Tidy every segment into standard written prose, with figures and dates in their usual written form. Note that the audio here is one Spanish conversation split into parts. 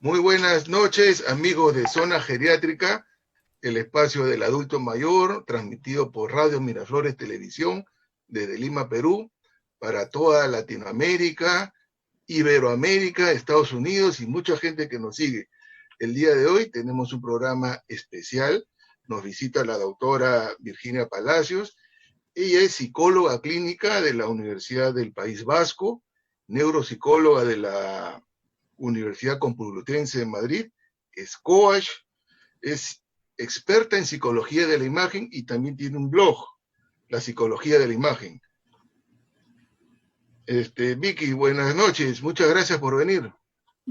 Muy buenas noches, amigos de Zona Geriátrica, el espacio del adulto mayor, transmitido por Radio Miraflores Televisión desde Lima, Perú, para toda Latinoamérica, Iberoamérica, Estados Unidos y mucha gente que nos sigue. El día de hoy tenemos un programa especial. Nos visita la doctora Virginia Palacios. Ella es psicóloga clínica de la Universidad del País Vasco, neuropsicóloga de la Universidad Complutense de Madrid, es coach, es experta en psicología de la imagen y también tiene un blog, La Psicología de la Imagen. Vicky, buenas noches, muchas gracias por venir.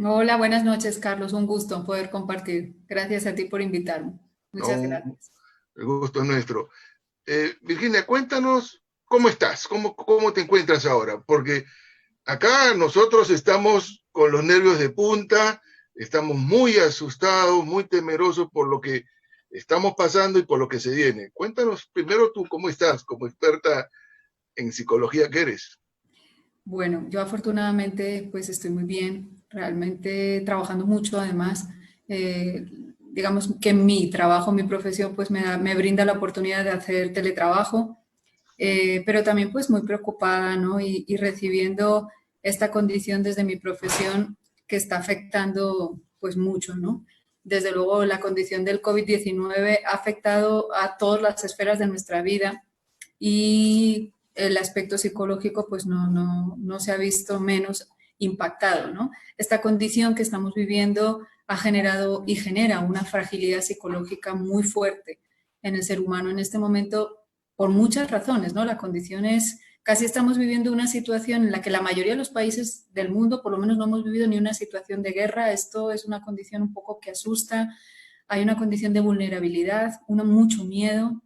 Hola, buenas noches, Carlos. Un gusto poder compartir. Gracias a ti por invitarme. Muchas No, gracias. el gusto es nuestro. Virginia, cuéntanos cómo estás, cómo te encuentras ahora, porque acá nosotros estamos con los nervios de punta, estamos muy asustados, muy temerosos por lo que estamos pasando y por lo que se viene. Cuéntanos primero tú cómo estás, como experta en psicología que eres. Bueno, yo afortunadamente pues estoy muy bien, realmente trabajando mucho además. Digamos que mi trabajo, mi profesión pues me brinda la oportunidad de hacer teletrabajo, pero también pues muy preocupada, ¿no? Y recibiendo esta condición desde mi profesión que está afectando pues mucho, ¿no? Desde luego la condición del COVID-19 ha afectado a todas las esferas de nuestra vida y el aspecto psicológico pues no se ha visto menos impactado, ¿no? Esta condición que estamos viviendo ha generado y genera una fragilidad psicológica muy fuerte en el ser humano en este momento por muchas razones, ¿no? La condición es, casi estamos viviendo una situación en la que la mayoría de los países del mundo, por lo menos no hemos vivido ni una situación de guerra. Esto es una condición un poco que asusta, hay una condición de vulnerabilidad, mucho miedo.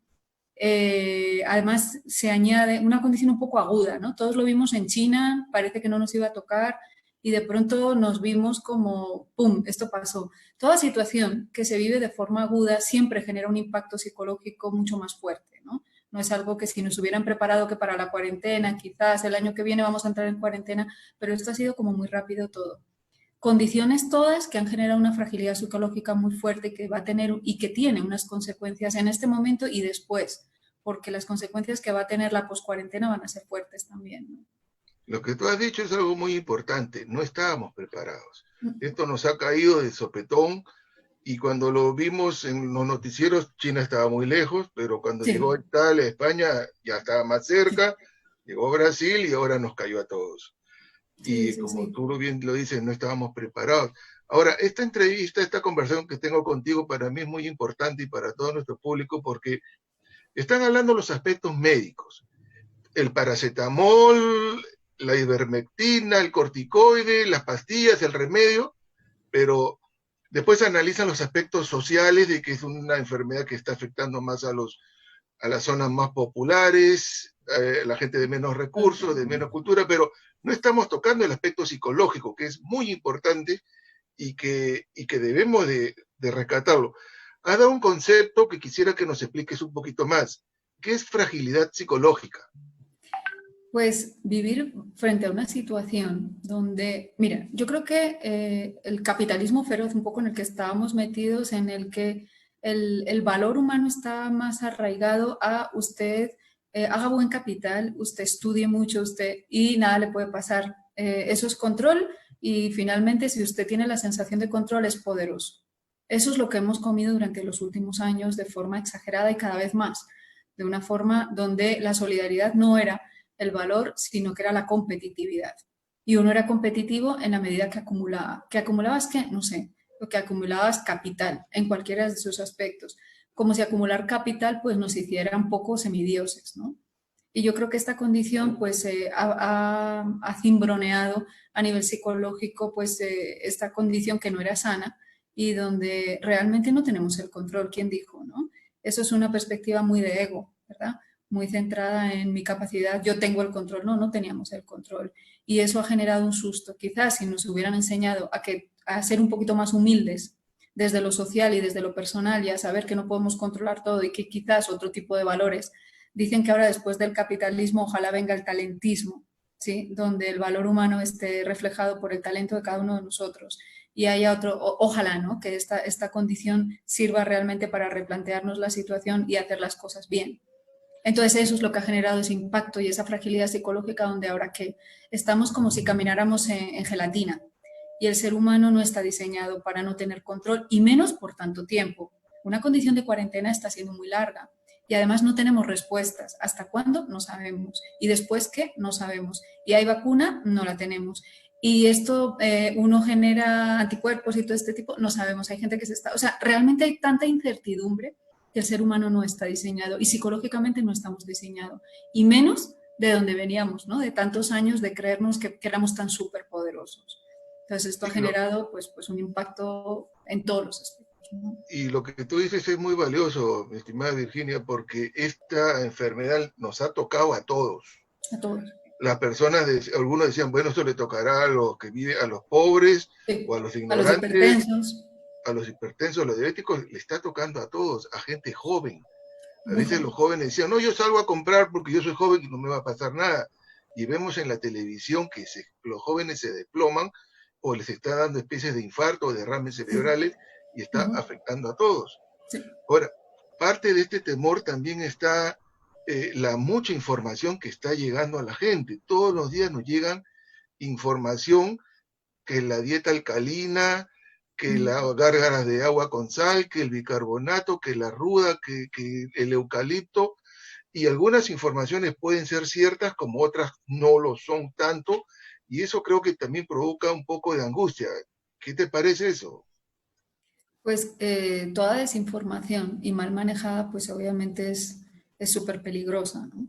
Además, se añade una condición un poco aguda, ¿no? Todos lo vimos en China, parece que no nos iba a tocar y de pronto nos vimos como, ¡pum!, esto pasó. Toda situación que se vive de forma aguda siempre genera un impacto psicológico mucho más fuerte, ¿no? No es algo que si nos hubieran preparado que para la cuarentena, quizás el año que viene vamos a entrar en cuarentena, pero esto ha sido como muy rápido todo. Condiciones todas que han generado una fragilidad psicológica muy fuerte que va a tener y que tiene unas consecuencias en este momento y después, porque las consecuencias que va a tener la poscuarentena van a ser fuertes también, ¿no? Lo que tú has dicho es algo muy importante, no estábamos preparados. Esto nos ha caído de sopetón y cuando lo vimos en los noticieros, China estaba muy lejos, pero cuando llegó Sí, a Italia, España ya estaba más cerca, llegó Brasil y ahora nos cayó a todos. sí, Y sí, como sí. tú bien lo dices, no estábamos preparados. Ahora, esta entrevista, esta conversación que tengo contigo para mí es muy importante y para todo nuestro público porque están hablando los aspectos médicos. El paracetamol, la ivermectina, el corticoide, las pastillas, el remedio, pero después analizan los aspectos sociales de que es una enfermedad que está afectando más a las zonas más populares, la gente de menos recursos, de menos cultura, pero no estamos tocando el aspecto psicológico, que es muy importante y que debemos de rescatarlo. Ha dado un concepto que quisiera que nos expliques un poquito más. ¿Qué es fragilidad psicológica? Pues vivir frente a una situación donde, mira, yo creo que el capitalismo feroz, un poco en el que estábamos metidos, en el que el valor humano está más arraigado a usted, haga buen capital, usted estudie mucho, usted y nada le puede pasar. Eso es control y finalmente si usted tiene la sensación de control es poderoso. Eso es lo que hemos comido durante los últimos años de forma exagerada y cada vez más, de una forma donde la solidaridad no era el valor, sino que era la competitividad. Y uno era competitivo en la medida que acumulaba. ¿Que acumulabas qué? No sé. Lo que acumulabas capital en cualquiera de sus aspectos. Como si acumular capital pues nos hiciera un poco semidioses, ¿no? Y yo creo que esta condición pues ha cimbroneado a nivel psicológico pues esta condición que no era sana y donde realmente no tenemos el control. ¿Quién dijo, no? Eso es una perspectiva muy de ego, ¿verdad? Muy centrada en mi capacidad, yo tengo el control, no teníamos el control. Y eso ha generado un susto. Quizás si nos hubieran enseñado a ser un poquito más humildes desde lo social y desde lo personal y a saber que no podemos controlar todo y que quizás otro tipo de valores. Dicen que ahora después del capitalismo ojalá venga el talentismo, ¿sí? Donde el valor humano esté reflejado por el talento de cada uno de nosotros. y haya otro, ojalá, ¿no? Que esta condición sirva realmente para replantearnos la situación y hacer las cosas bien. Entonces eso es lo que ha generado ese impacto y esa fragilidad psicológica donde ahora que estamos como si camináramos en gelatina y el ser humano no está diseñado para no tener control y menos por tanto tiempo. Una condición de cuarentena está siendo muy larga y además no tenemos respuestas. ¿Hasta cuándo? No sabemos. ¿Y después qué? No sabemos. ¿Y hay vacuna? No la tenemos. Y esto uno genera anticuerpos y todo este tipo, no sabemos. Hay gente que se está... O sea, realmente hay tanta incertidumbre que el ser humano no está diseñado y psicológicamente no estamos diseñados. Y menos de donde veníamos, ¿no? De tantos años de creernos que éramos tan súper poderosos. Entonces esto ha Sí, generado pues un impacto en todos los aspectos, ¿no? y lo que tú dices es muy valioso, mi estimada Virginia, porque esta enfermedad nos ha tocado a todos. A todos. Las personas, algunos decían, bueno, esto le tocará a los que viven, a los pobres Sí. o a los A los ignorantes, hipertensos. a los hipertensos, a los diabéticos, le está tocando a todos, a gente joven. A Muy veces los joven. jóvenes decían, no, yo salgo a comprar porque yo soy joven y no me va a pasar nada. Y vemos en la televisión que los jóvenes se desploman o les está dando especies de infarto o derrames cerebrales y está afectando a todos. Sí. Ahora, parte de este temor también está la mucha información que está llegando a la gente. Todos los días nos llegan información que la dieta alcalina, que las gárgaras de agua con sal, que el bicarbonato, que la ruda, que el eucalipto, y algunas informaciones pueden ser ciertas como otras no lo son tanto, y eso creo que también provoca un poco de angustia. ¿Qué te parece eso? Pues toda desinformación y mal manejada, pues obviamente es súper peligrosa, ¿no?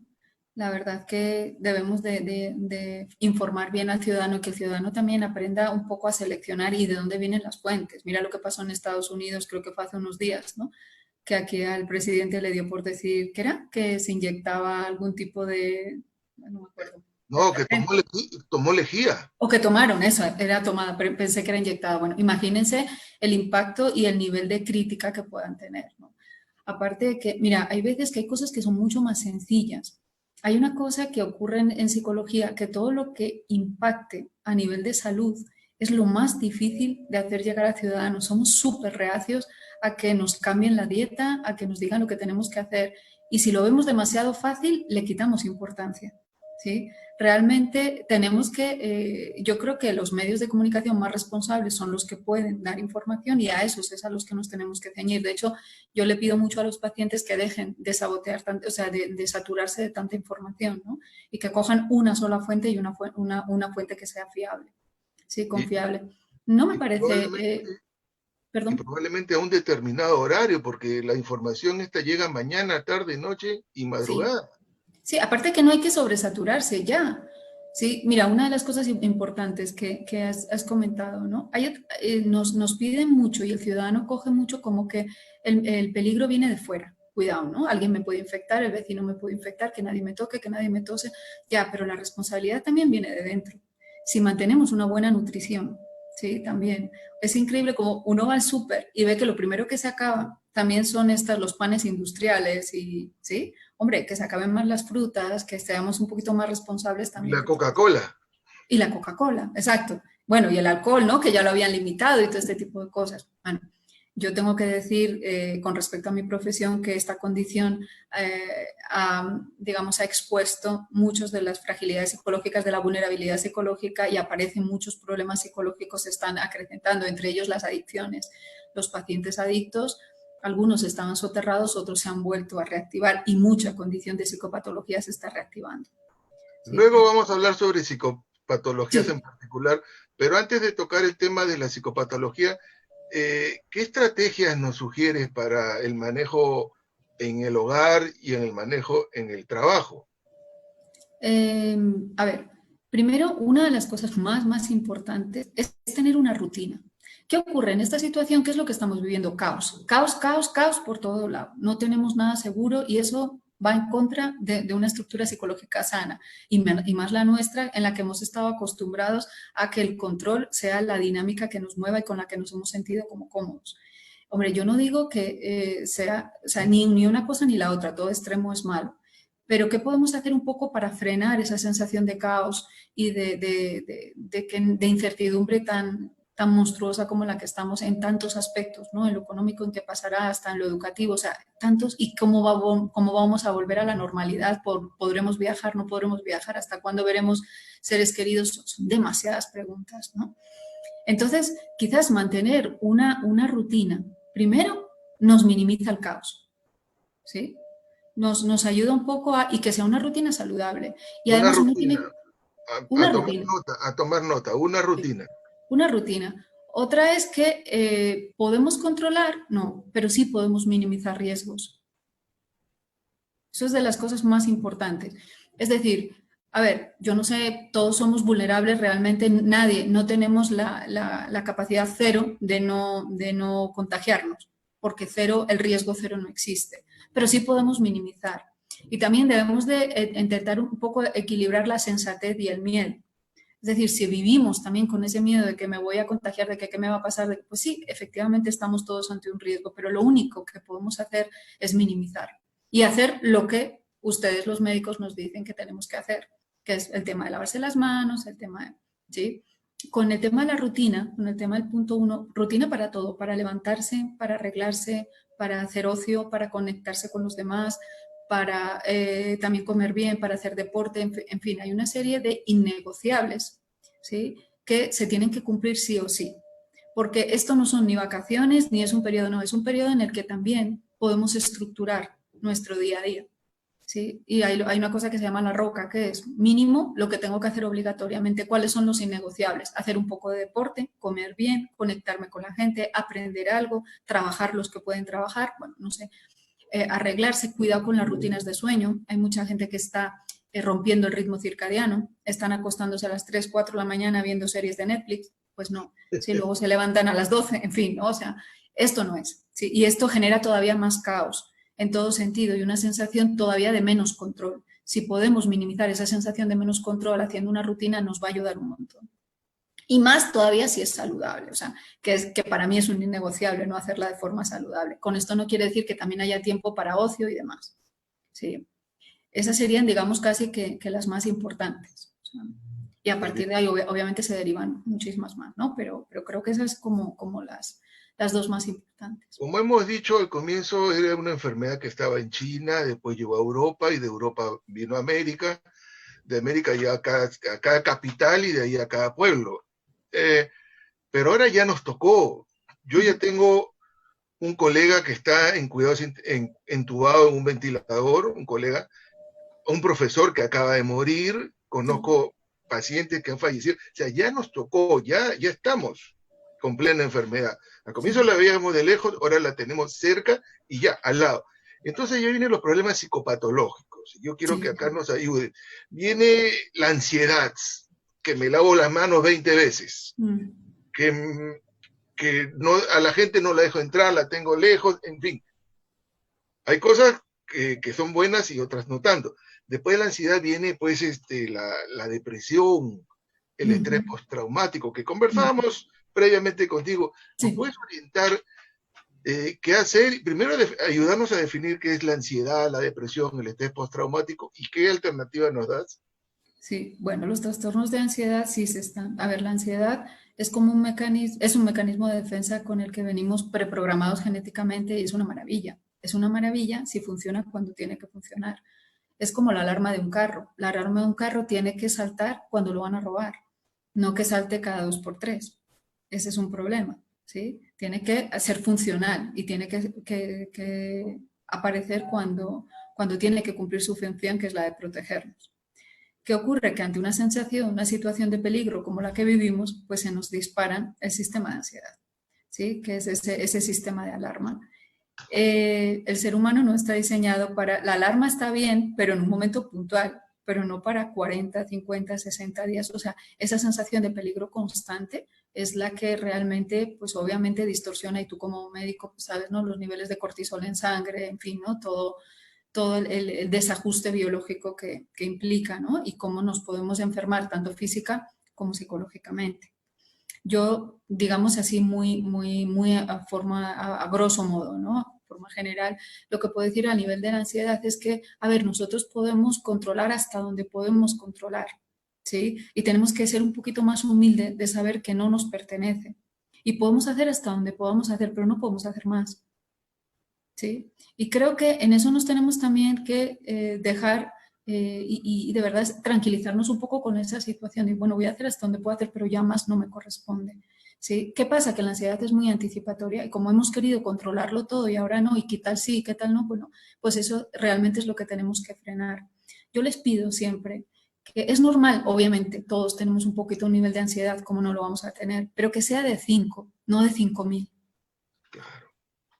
La verdad que debemos de informar bien al ciudadano, que el ciudadano también aprenda un poco a seleccionar y de dónde vienen las fuentes. Mira lo que pasó en Estados Unidos, creo que fue hace unos días, ¿no? Que aquí al presidente le dio por decir, ¿qué era? Que se inyectaba algún tipo de, no me acuerdo, No, que tomó lejía. o que tomaron, eso, era tomada, pero pensé que era inyectada. Bueno, imagínense el impacto y el nivel de crítica que puedan tener, ¿no? Aparte de que, mira, hay veces que hay cosas que son mucho más sencillas. Hay una cosa que ocurre en psicología, que todo lo que impacte a nivel de salud es lo más difícil de hacer llegar al ciudadano. Somos súper reacios a que nos cambien la dieta, a que nos digan lo que tenemos que hacer. Y si lo vemos demasiado fácil, le quitamos importancia, ¿sí? Realmente tenemos que, yo creo que los medios de comunicación más responsables son los que pueden dar información y a esos es a los que nos tenemos que ceñir. De hecho, yo le pido mucho a los pacientes que dejen de sabotear, o sea, de saturarse de tanta información, ¿no? Y que cojan una sola fuente y una fuente que sea fiable, sí, Y, confiable. No me y parece, y perdón. probablemente a un determinado horario, porque la información esta llega mañana, tarde, noche y Sí, madrugada. sí, aparte que no hay que sobresaturarse ya. Sí, mira, una de las cosas importantes que has comentado, ¿no? Nos piden mucho y el ciudadano coge mucho como que el peligro viene de fuera. Cuidado, ¿no? Alguien me puede infectar, el vecino me puede infectar, que nadie me toque, que nadie me tose. Ya, pero la responsabilidad también viene de dentro. Si mantenemos una buena nutrición, sí, también. Es increíble como uno va al súper y ve que lo primero que se acaba también son los panes industriales y, ¿sí? Hombre, que se acaben más las frutas, que seamos un poquito más responsables también. La Coca-Cola. Y la Coca-Cola, exacto. Bueno, y el alcohol, ¿no? Que ya lo habían limitado y todo este tipo de cosas. Bueno, yo tengo que decir, con respecto a mi profesión, que esta condición, digamos, ha expuesto muchas de las fragilidades psicológicas, de la vulnerabilidad psicológica y aparecen muchos problemas psicológicos, se están acrecentando, entre ellos las adicciones. Los pacientes adictos, algunos estaban soterrados, otros se han vuelto a reactivar y mucha condición de psicopatología se está reactivando. ¿Sí? Luego vamos a hablar sobre psicopatologías en Sí. particular, pero antes de tocar el tema de la psicopatología, ¿qué estrategias nos sugieres para el manejo en el hogar y en el manejo en el trabajo? A ver, primero, una de las cosas más importantes es tener una rutina. ¿Qué ocurre en esta situación? ¿Qué es lo que estamos viviendo? Caos, caos, caos, caos por todo lado. No tenemos nada seguro y eso va en contra de una estructura psicológica sana y más la nuestra en la que hemos estado acostumbrados a que el control sea la dinámica que nos mueva y con la que nos hemos sentido como cómodos. Hombre, yo no digo que sea, o sea, ni una cosa ni la otra, todo extremo es malo, pero ¿qué podemos hacer un poco para frenar esa sensación de caos y de incertidumbre tan monstruosa como la que estamos en tantos aspectos, ¿no? En lo económico, en qué pasará, hasta en lo educativo, o sea, tantos, y cómo vamos a volver a la normalidad, podremos viajar, no podremos viajar, hasta cuándo veremos seres queridos, son demasiadas preguntas, ¿no? Entonces, quizás mantener una rutina, primero, nos minimiza el caos, ¿sí? Nos ayuda un poco y que sea una rutina saludable. Y Una además uno rutina, tiene una rutina. a tomar nota, una Sí, rutina. una rutina. Otra es que podemos controlar, no, pero sí podemos minimizar riesgos. Eso es de las cosas más importantes. Es decir, a ver, yo no sé, todos somos vulnerables, realmente nadie, no tenemos la capacidad cero de no contagiarnos, porque cero, el riesgo cero no existe, pero sí podemos minimizar. Y también debemos de intentar un poco equilibrar la sensatez y el miedo. Es decir, si vivimos también con ese miedo de que me voy a contagiar, de que qué me va a pasar, de que, pues sí, efectivamente estamos todos ante un riesgo, pero lo único que podemos hacer es minimizar y hacer lo que ustedes los médicos nos dicen que tenemos que hacer, que es el tema de lavarse las manos, el tema de, ¿sí? Con el tema de la rutina, con el tema del punto uno, rutina para todo, para levantarse, para arreglarse, para hacer ocio, para conectarse con los demás, para también comer bien, para hacer deporte, en fin, hay una serie de innegociables, ¿sí? Que se tienen que cumplir sí o sí. Porque esto no son ni vacaciones, ni es un periodo, no, es un periodo en el que también podemos estructurar nuestro día a día. ¿Sí? Y hay una cosa que se llama la roca, que es mínimo lo que tengo que hacer obligatoriamente, cuáles son los innegociables, hacer un poco de deporte, comer bien, conectarme con la gente, aprender algo, trabajar los que pueden trabajar, bueno, no sé, arreglarse, cuidado con las rutinas de sueño. Hay mucha gente que está rompiendo el ritmo circadiano, están acostándose a las 3, 4 de la mañana viendo series de Netflix, pues no, si luego se levantan a las 12, en fin, ¿no? O sea, esto no es. ¿Sí? Y esto genera todavía más caos en todo sentido y una sensación todavía de menos control. Si podemos minimizar esa sensación de menos control haciendo una rutina, nos va a ayudar un montón. Y más todavía si es saludable, o sea, que para mí es un innegociable no hacerla de forma saludable. Con esto no quiere decir que también haya tiempo para ocio y demás. Sí. Esas serían, digamos, casi que las más importantes. O sea, y a partir de ahí, obviamente, se derivan muchísimas más, ¿no? Pero creo que esas es como las dos más importantes. Como hemos dicho al comienzo, era una enfermedad que estaba en China, después llegó a Europa y de Europa vino a América, de América ya a cada capital y de ahí a cada pueblo. Pero ahora ya nos tocó. Yo ya tengo un colega que está en cuidados entubado en un ventilador, un colega, un profesor que acaba de morir, conozco pacientes que han fallecido. O sea, ya nos tocó, ya estamos con plena enfermedad. Al comienzo la veíamos de lejos, ahora la tenemos cerca y ya al lado. Entonces ya vienen los problemas psicopatológicos. Yo quiero que acá nos ayude. Viene la ansiedad, que me lavo las manos 20 veces, que no, a la gente no la dejo entrar, la tengo lejos, en fin. Hay cosas que son buenas y otras no tanto. Después de la ansiedad viene pues la depresión, el estrés postraumático, que conversábamos previamente contigo. ¿Nos puedes orientar qué hacer? Primero ayudarnos a definir qué es la ansiedad, la depresión, el estrés postraumático y qué alternativa nos das. Sí, bueno, los trastornos de ansiedad sí se están. A ver, la ansiedad es como un mecanismo de defensa con el que venimos preprogramados genéticamente y es una maravilla. Es una maravilla si funciona cuando tiene que funcionar. Es como la alarma de un carro. La alarma de un carro tiene que saltar cuando lo van a robar, no que salte cada 2 por 3. Ese es un problema, ¿sí? Tiene que ser funcional y tiene que aparecer cuando tiene que cumplir su función, que es la de protegernos. ¿Qué ocurre? Que ante una sensación, una situación de peligro como la que vivimos, pues se nos dispara el sistema de ansiedad, ¿sí? Que es ese sistema de alarma. El ser humano no está diseñado para... La alarma está bien, pero en un momento puntual, pero no para 40, 50, 60 días. O sea, esa sensación de peligro constante es la que realmente, pues obviamente distorsiona y tú como médico, pues, sabes, ¿no? Los niveles de cortisol en sangre, en fin, ¿no? Todo el desajuste biológico que implica, ¿no? Y cómo nos podemos enfermar tanto física como psicológicamente. Yo, digamos así, muy a grosso modo, ¿no? A forma general, lo que puedo decir a nivel de la ansiedad es que, a ver, nosotros podemos controlar hasta donde podemos controlar, ¿sí? Y tenemos que ser un poquito más humildes de saber que no nos pertenece, y podemos hacer hasta donde podamos hacer, pero no podemos hacer más. ¿Sí? Y creo que en eso nos tenemos también que dejar y de verdad tranquilizarnos un poco con esa situación. Y bueno, voy a hacer hasta donde puedo hacer, pero ya más no me corresponde. ¿Sí? ¿Qué pasa? Que la ansiedad es muy anticipatoria y como hemos querido controlarlo todo y ahora no, y qué tal sí, qué tal no, bueno, pues eso realmente es lo que tenemos que frenar. Yo les pido siempre que es normal, obviamente, todos tenemos un poquito un nivel de ansiedad, como no lo vamos a tener, pero que sea de 5, no de 5.000. Claro,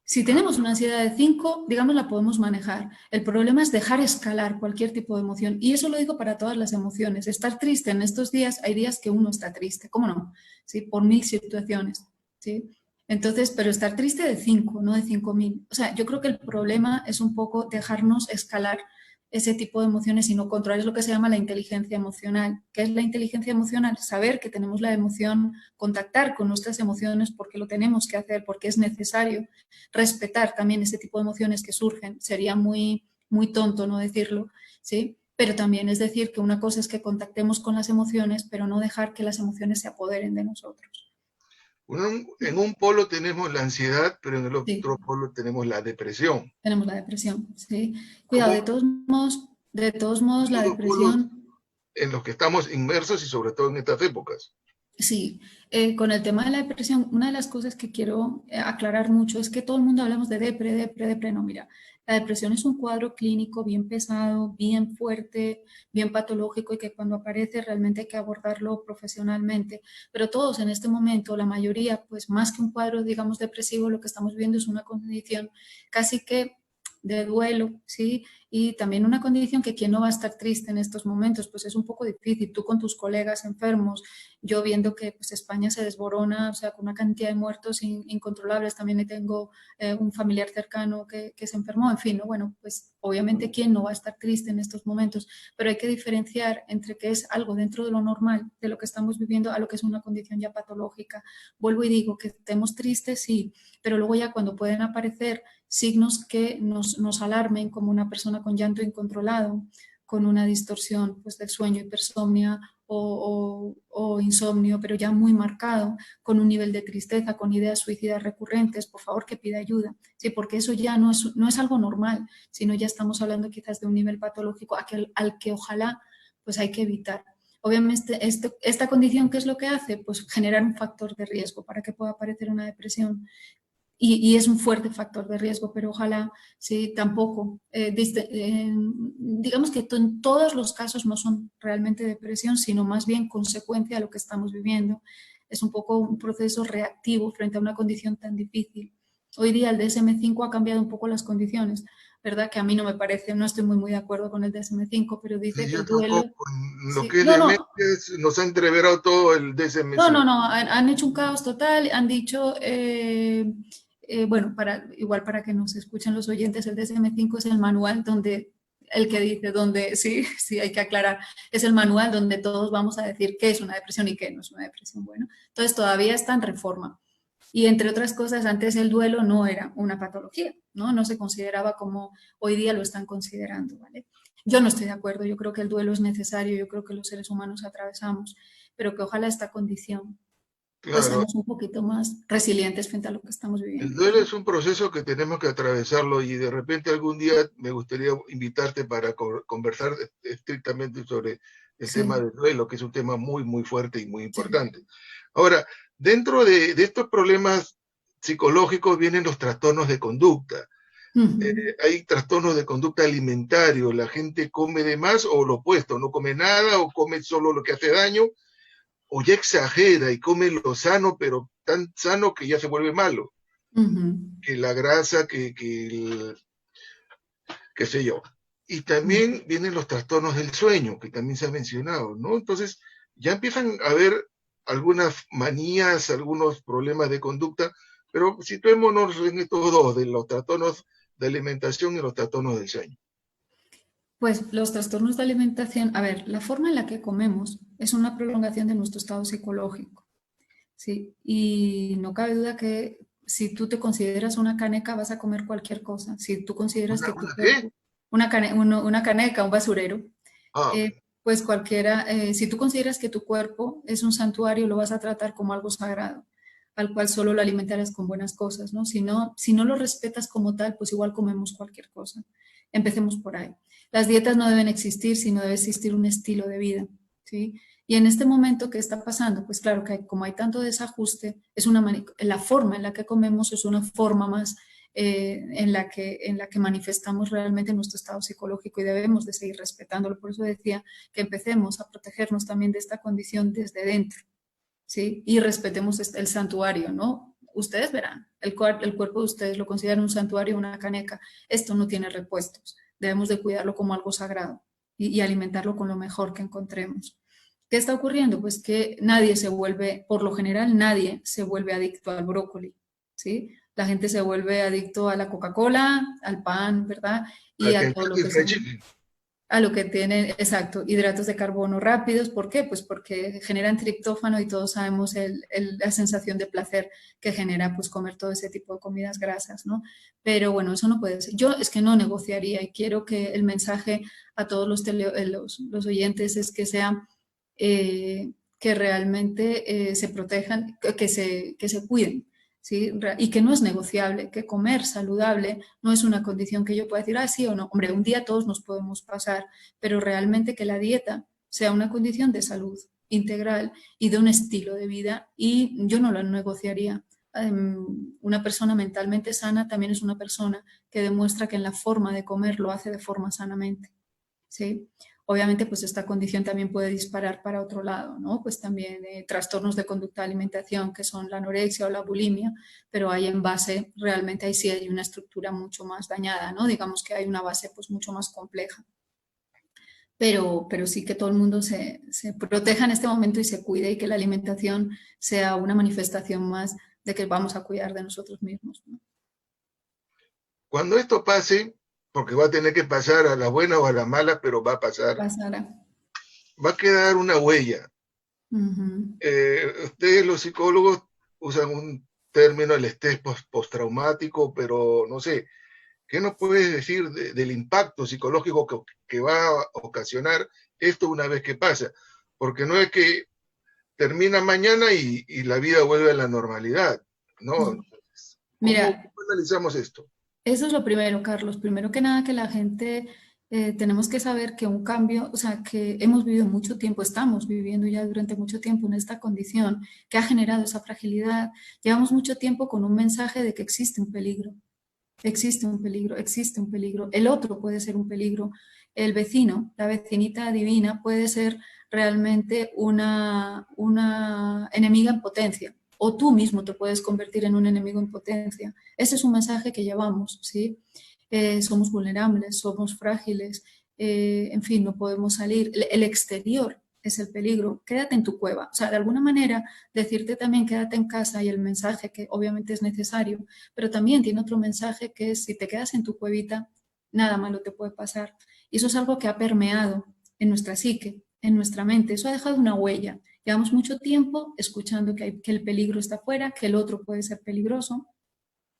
Si claro. tenemos una ansiedad de 5, digamos, la podemos manejar. El problema es dejar escalar cualquier tipo de emoción. Y eso lo digo para todas las emociones. Estar triste en estos días, hay días que uno está triste, ¿cómo no? ¿Sí? Por 1.000 situaciones. ¿Sí? Entonces, pero estar triste de 5, no de 5.000. O sea, yo creo que el problema es un poco dejarnos escalar ese tipo de emociones y no controlar. Es lo que se llama la inteligencia emocional. ¿Qué es la inteligencia emocional? Saber que tenemos la emoción, contactar con nuestras emociones porque lo tenemos que hacer, porque es necesario respetar también ese tipo de emociones que surgen. Sería muy, muy tonto no decirlo, ¿sí? Pero también es decir que una cosa es que contactemos con las emociones, pero no dejar que las emociones se apoderen de nosotros. En un polo tenemos la ansiedad, pero en el Sí, otro polo tenemos la depresión. tenemos la depresión, ¿sí? Cuidado, ¿Cómo de todos modos la los dos polos depresión. en los que estamos inmersos y sobre todo en estas épocas? Sí, con el tema de la depresión, una de las cosas que quiero aclarar mucho es que todo el mundo hablamos de depre. No, mira, la depresión es un cuadro clínico bien pesado, bien fuerte, bien patológico y que cuando aparece realmente hay que abordarlo profesionalmente. Pero todos en este momento, la mayoría, pues más que un cuadro, digamos, depresivo, lo que estamos viendo es una condición casi que de duelo, ¿sí? Y también una condición que quien no va a estar triste en estos momentos, pues es un poco difícil. Tú con tus colegas enfermos, yo viendo que pues, España se desborona, o sea, con una cantidad de muertos incontrolables. También tengo un familiar cercano que se enfermó, en fin, ¿no? Bueno, pues obviamente quién no va a estar triste en estos momentos, pero hay que diferenciar entre que es algo dentro de lo normal, de lo que estamos viviendo, a lo que es una condición ya patológica. Vuelvo y digo que estemos tristes, sí, pero luego ya cuando pueden aparecer signos que nos alarmen, como una persona con llanto incontrolado, con una distorsión pues, del sueño, hipersomnia o insomnio, pero ya muy marcado, con un nivel de tristeza, con ideas suicidas recurrentes, por favor que pida ayuda, sí, porque eso ya no es algo normal, sino ya estamos hablando quizás de un nivel patológico al que ojalá pues hay que evitar. Obviamente, esta condición, ¿qué es lo que hace? Pues generar un factor de riesgo para que pueda aparecer una depresión y es un fuerte factor de riesgo, pero ojalá sí, tampoco. Digamos que en todos los casos no son realmente depresión, sino más bien consecuencia de lo que estamos viviendo. Es un poco un proceso reactivo frente a una condición tan difícil. Hoy día el DSM-5 ha cambiado un poco las condiciones, ¿verdad? Que a mí no me parece, no estoy muy de acuerdo con el DSM-5, pero dice Sí, que yo el duelo. tampoco. En lo Sí, que es no, demencia, no, nos ha entreverado todo el DSM-5. no, han hecho un caos total, han dicho, bueno, igual para que nos escuchen los oyentes, el DSM-5 es el manual donde, el que dice donde, sí, sí, hay que aclarar, es el manual donde todos vamos a decir qué es una depresión y qué no es una depresión. Bueno, entonces todavía está en reforma. Y entre otras cosas, antes el duelo no era una patología, ¿no? No se consideraba como hoy día lo están considerando, ¿vale? Yo no estoy de acuerdo, yo creo que el duelo es necesario, yo creo que los seres humanos atravesamos, pero que ojalá esta condición pues Claro, seamos un poquito más resilientes frente a lo que estamos el viviendo. duelo es un proceso que tenemos que atravesarlo y de repente algún día me gustaría invitarte para conversar estrictamente sobre el tema Sí, del duelo, que es un tema muy, muy fuerte y muy sí. importante. Ahora, dentro de estos problemas psicológicos vienen los trastornos de conducta. Ujú, Hay trastornos de conducta alimentario, la gente come de más o lo opuesto, no come nada o come solo lo que hace daño, o ya exagera y come lo sano, pero tan sano que ya se vuelve malo, ujú, que la grasa, qué sé yo. Y ujú. también vienen los trastornos del sueño, que también se ha mencionado, ¿no? Entonces, ya empiezan a haber algunas manías, algunos problemas de conducta, pero situémonos en estos dos, de los trastornos de alimentación y los trastornos del sueño. Pues los trastornos de alimentación, a ver, la forma en la que comemos es una prolongación de nuestro estado psicológico, ¿sí? Y no cabe duda que si tú te consideras una caneca, vas a comer cualquier cosa. Si tú consideras que tu ¿Una qué? cuerpo, una caneca, un basurero, Ah, ok. pues cualquiera, si tú consideras que tu cuerpo es un santuario, lo vas a tratar como algo sagrado. al cual solo lo alimentarás con buenas cosas, ¿no? Si no lo respetas como tal, pues igual comemos cualquier cosa. Empecemos por ahí. Las dietas no deben existir, sino debe existir un estilo de vida, ¿sí? Y en este momento, ¿qué está pasando? Pues claro que como hay tanto desajuste, la forma en la que comemos es una forma más en la que manifestamos realmente nuestro estado psicológico y debemos de seguir respetándolo. Por eso decía que empecemos a protegernos también de esta condición desde dentro, ¿sí? Y respetemos el santuario, ¿no? Ustedes verán, el cuerpo de ustedes lo consideran un santuario, una caneca. Esto no tiene repuestos. Debemos de cuidarlo como algo sagrado y alimentarlo con lo mejor que encontremos. ¿Qué está ocurriendo? Pues que nadie se vuelve, por lo general, nadie se vuelve adicto al brócoli, ¿sí? La gente se vuelve adicto a la Coca-Cola, al pan, ¿verdad? Y Al a todo lo Kentucky que Fried son, Chicken. a lo que tienen, exacto, hidratos de carbono rápidos. ¿Por qué? Pues porque generan triptófano y todos sabemos la sensación de placer que genera pues comer todo ese tipo de comidas grasas, ¿no? Pero bueno, eso no puede ser. Yo es que no negociaría y quiero que el mensaje a todos los oyentes es que sea que realmente se protejan, que se cuiden, ¿sí? Y que no es negociable, que comer saludable no es una condición que yo pueda decir, ah, sí o no. Hombre, un día todos nos podemos pasar, pero realmente que la dieta sea una condición de salud integral y de un estilo de vida, y yo no la negociaría. Una persona mentalmente sana también es una persona que demuestra que en la forma de comer lo hace de forma sanamente, ¿sí? Obviamente, pues esta condición también puede disparar para otro lado, ¿no? Pues también trastornos de conducta de alimentación, que son la anorexia o la bulimia, pero hay en base, realmente ahí sí hay una estructura mucho más dañada, ¿no? Digamos que hay una base pues mucho más compleja. Pero sí que todo el mundo se proteja en este momento y se cuide, y que la alimentación sea una manifestación más de que vamos a cuidar de nosotros mismos, ¿no? Cuando esto pase, porque va a tener que pasar a la buena o a la mala, pero va a pasar, Pasará. va a quedar una huella. Uh-huh. Ustedes los psicólogos usan un término, el estrés postraumático, pero no sé, ¿qué nos puedes decir del impacto psicológico que va a ocasionar esto una vez que pasa? Porque no es que termina mañana y la vida vuelve a la normalidad, ¿no? ¿Cómo Mira, analizamos esto? eso es lo primero, Carlos. Primero que nada, que la gente tenemos que saber que un cambio, o sea, que hemos vivido mucho tiempo, estamos viviendo ya durante mucho tiempo en esta condición que ha generado esa fragilidad. Llevamos mucho tiempo con un mensaje de que existe un peligro, existe un peligro, existe un peligro. El otro puede ser un peligro. El vecino, la vecinita divina puede ser realmente una enemiga en potencia. O tú mismo te puedes convertir en un enemigo en potencia. Ese es un mensaje que llevamos, ¿sí? Somos vulnerables, somos frágiles, en fin, no podemos salir. El exterior es el peligro. Quédate en tu cueva. O sea, de alguna manera, decirte también quédate en casa, y el mensaje que obviamente es necesario, pero también tiene otro mensaje, que es si te quedas en tu cuevita, nada malo te puede pasar. Y eso es algo que ha permeado en nuestra psique, en nuestra mente. Eso ha dejado una huella. Llevamos mucho tiempo escuchando que el peligro está afuera, que el otro puede ser peligroso,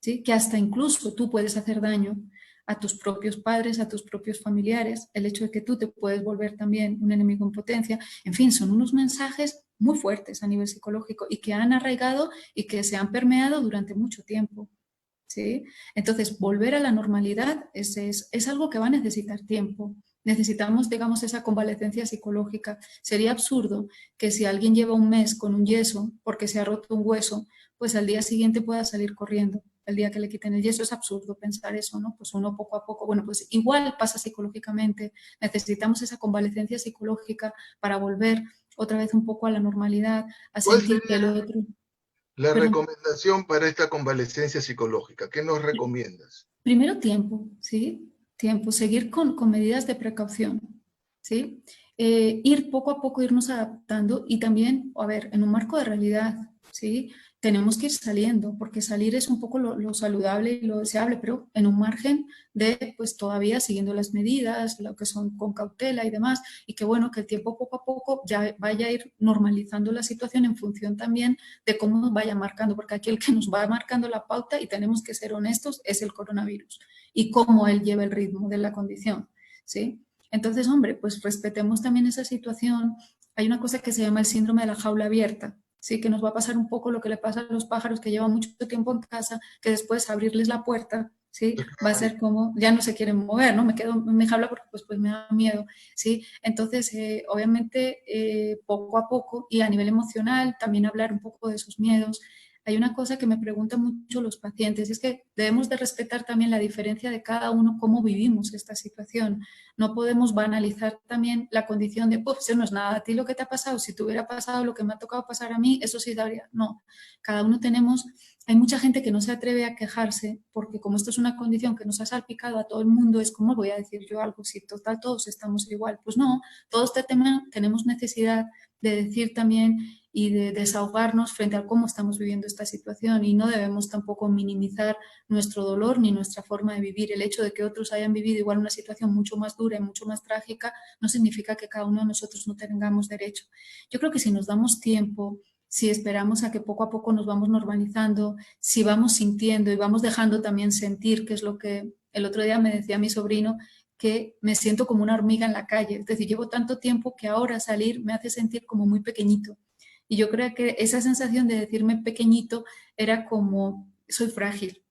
¿sí? Que hasta incluso tú puedes hacer daño a tus propios padres, a tus propios familiares, el hecho de que tú te puedes volver también un enemigo en potencia. En fin, son unos mensajes muy fuertes a nivel psicológico y que han arraigado y que se han permeado durante mucho tiempo, ¿sí? Entonces, volver a la normalidad es algo que va a necesitar tiempo. Necesitamos, digamos, esa convalecencia psicológica. Sería absurdo que si alguien lleva un mes con un yeso porque se ha roto un hueso, pues al día siguiente pueda salir corriendo. El día que le quiten el yeso, es absurdo pensar eso, ¿no? Pues uno poco a poco, bueno, pues igual pasa psicológicamente. Necesitamos esa convalecencia psicológica para volver otra vez un poco a la normalidad, a ¿Cuál sentir que sería el otro... la Perdón. recomendación para esta convalecencia psicológica? ¿Qué nos recomiendas? Primero tiempo, ¿sí? Tiempo, seguir con medidas de precaución, ¿sí? Ir poco a poco, irnos adaptando, y también, a ver, en un marco de realidad, ¿sí? Tenemos que ir saliendo, porque salir es un poco lo saludable y lo deseable, pero en un margen de, pues todavía siguiendo las medidas, lo que son con cautela y demás, y que bueno, que el tiempo poco a poco ya vaya a ir normalizando la situación en función también de cómo nos vaya marcando, porque aquí el que nos va marcando la pauta, y tenemos que ser honestos, es el coronavirus y cómo él lleva el ritmo de la condición, ¿sí? Entonces, hombre, pues respetemos también esa situación. Hay una cosa que se llama el síndrome de la jaula abierta, sí, que nos va a pasar un poco lo que le pasa a los pájaros que llevan mucho tiempo en casa, que después abrirles la puerta, ¿sí? Va a ser como, ya no se quieren mover, ¿no? Me quedo en mi jaula porque pues me da miedo, ¿sí? Entonces, obviamente, poco a poco y a nivel emocional, también hablar un poco de esos miedos. Hay una cosa que me preguntan mucho los pacientes, es que debemos de respetar también la diferencia de cada uno, cómo vivimos esta situación. No podemos banalizar también la condición de, pues eso no es nada, a ti lo que te ha pasado, si te hubiera pasado lo que me ha tocado pasar a mí, eso sí daría. No, cada uno tenemos, hay mucha gente que no se atreve a quejarse porque como esto es una condición que nos ha salpicado a todo el mundo, es como voy a decir yo algo, si total todos estamos igual. Pues no, todos tenemos necesidad de decir también y de desahogarnos frente a cómo estamos viviendo esta situación y no debemos tampoco minimizar nuestro dolor ni nuestra forma de vivir. El hecho de que otros hayan vivido igual una situación mucho más dura y mucho más trágica no significa que cada uno de nosotros no tengamos derecho. Yo creo que si nos damos tiempo, si esperamos a que poco a poco nos vamos normalizando, si vamos sintiendo y vamos dejando también sentir, que es lo que el otro día me decía mi sobrino, que me siento como una hormiga en la calle. Es decir, llevo tanto tiempo que ahora salir me hace sentir como muy pequeñito. Y yo creo que esa sensación de decirme pequeñito era como, soy frágil,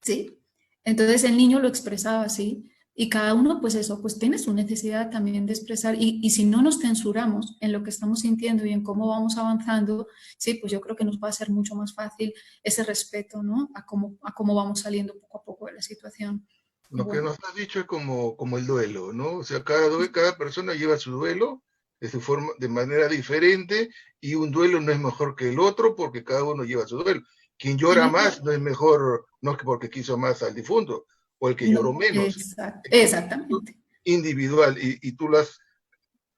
¿sí? Entonces el niño lo expresaba así y cada uno, pues eso, pues tiene su necesidad también de expresar y si no nos censuramos en lo que estamos sintiendo y en cómo vamos avanzando, sí, pues yo creo que nos va a ser mucho más fácil ese respeto, ¿no? A cómo vamos saliendo poco a poco de la situación. Lo que Bueno, nos has dicho es como el duelo, ¿no? O sea, cada persona lleva su duelo de su forma, de manera diferente, y un duelo no es mejor que el otro porque cada uno lleva su duelo. Quien y llora no, más no es mejor, no es porque quiso más al difunto, o el que lloró no, menos. Es un proceso exactamente. individual y tú lo has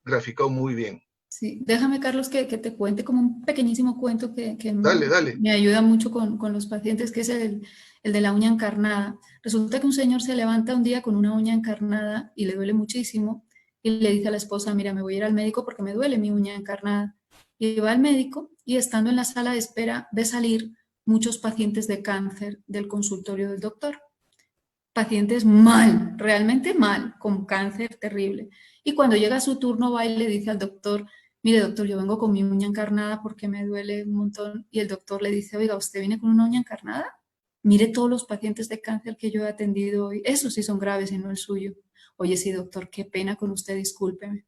graficado muy bien. Sí, déjame, Carlos, que te cuente como un pequeñísimo cuento que Dale, dale. me ayuda mucho con los pacientes, que es el de la uña encarnada. Resulta que un señor se levanta un día con una uña encarnada y le duele muchísimo y le dice a la esposa, mira, me voy a ir al médico porque me duele mi uña encarnada. Y va al médico y estando en la sala de espera ve salir muchos pacientes de cáncer del consultorio del doctor. Pacientes mal, realmente mal, con cáncer terrible. Y cuando llega su turno va y le dice al doctor, mire doctor, yo vengo con mi uña encarnada porque me duele un montón. Y el doctor le dice, oiga, ¿usted viene con una uña encarnada? Mire todos los pacientes de cáncer que yo he atendido hoy, esos sí son graves y no el suyo. Oye, sí doctor, qué pena con usted, discúlpeme.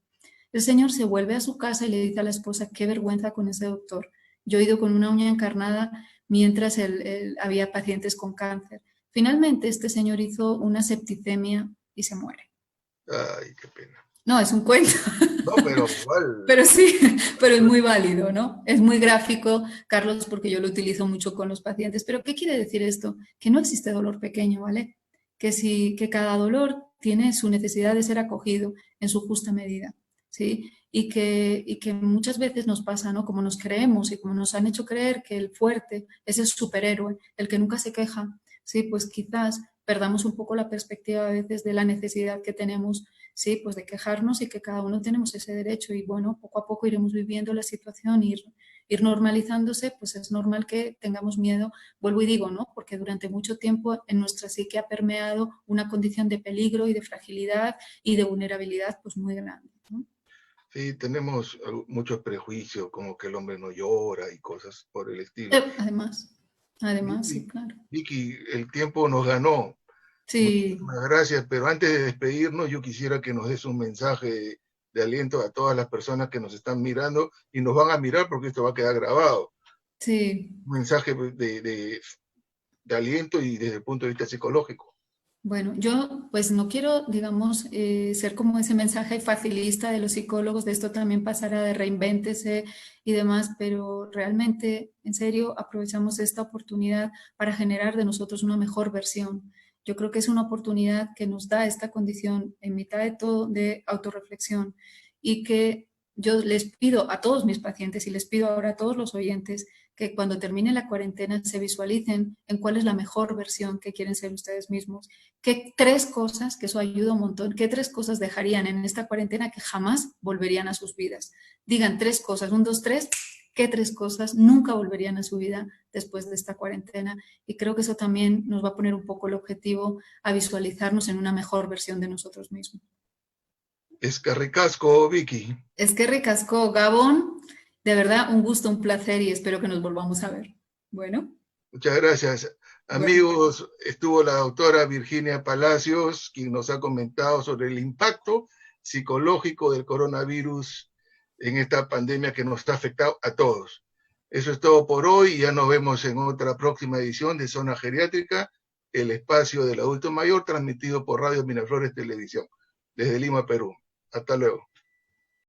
El señor se vuelve a su casa y le dice a la esposa, qué vergüenza con ese doctor. Yo he ido con una uña encarnada mientras había pacientes con cáncer. Finalmente, este señor hizo una septicemia y se muere. Ay, qué pena. No, es un cuento, No, pero igual, pero sí, pero es muy válido, ¿no? Es muy gráfico, Carlos, porque yo lo utilizo mucho con los pacientes. Pero ¿qué quiere decir esto? Que no existe dolor pequeño, ¿vale? Que cada dolor tiene su necesidad de ser acogido en su justa medida, ¿sí? Y que muchas veces nos pasa, ¿no? Como nos creemos y como nos han hecho creer que el fuerte es el superhéroe, el que nunca se queja, ¿sí? Pues quizás perdamos un poco la perspectiva a veces de la necesidad que tenemos, sí, pues de quejarnos y que cada uno tenemos ese derecho y bueno, poco a poco iremos viviendo la situación, ir normalizándose, pues es normal que tengamos miedo, vuelvo y digo, ¿no? Porque durante mucho tiempo en nuestra psique ha permeado una condición de peligro y de fragilidad y de vulnerabilidad pues muy grande, ¿no? sí, tenemos muchos prejuicios, como que el hombre no llora y cosas por el estilo. Además, sí, Vicky, claro. Vicky, el tiempo nos ganó. Sí, Muchísimas gracias, pero antes de despedirnos, yo quisiera que nos des un mensaje de aliento a todas las personas que nos están mirando y nos van a mirar porque esto va a quedar grabado. sí. Un mensaje de aliento y desde el punto de vista psicológico. Bueno, yo pues no quiero, digamos, ser como ese mensaje facilista de los psicólogos, de esto también pasará, de reinvéntese y demás, pero realmente, en serio, aprovechamos esta oportunidad para generar de nosotros una mejor versión. Yo creo que es una oportunidad que nos da esta condición en mitad de todo de autorreflexión y que yo les pido a todos mis pacientes y les pido ahora a todos los oyentes que cuando termine la cuarentena se visualicen en cuál es la mejor versión que quieren ser ustedes mismos. ¿Qué tres cosas, que eso ayuda un montón, qué tres cosas dejarían en esta cuarentena que jamás volverían a sus vidas? Digan tres cosas, un, dos, tres, ¿qué tres cosas nunca volverían a su vida después de esta cuarentena? Y creo que eso también nos va a poner un poco el objetivo a visualizarnos en una mejor versión de nosotros mismos. Es que ricasco, Vicky. Es que ricasco, Gabón, De verdad, un gusto, un placer y espero que nos volvamos a ver. Bueno, Muchas gracias. bueno, Amigos, estuvo la doctora Virginia Palacios, quien nos ha comentado sobre el impacto psicológico del coronavirus en esta pandemia que nos está afectando a todos. Eso es todo por hoy y ya nos vemos en otra próxima edición de Zona Geriátrica, el espacio del adulto mayor, transmitido por Radio Miraflores Televisión, desde Lima, Perú. Hasta luego.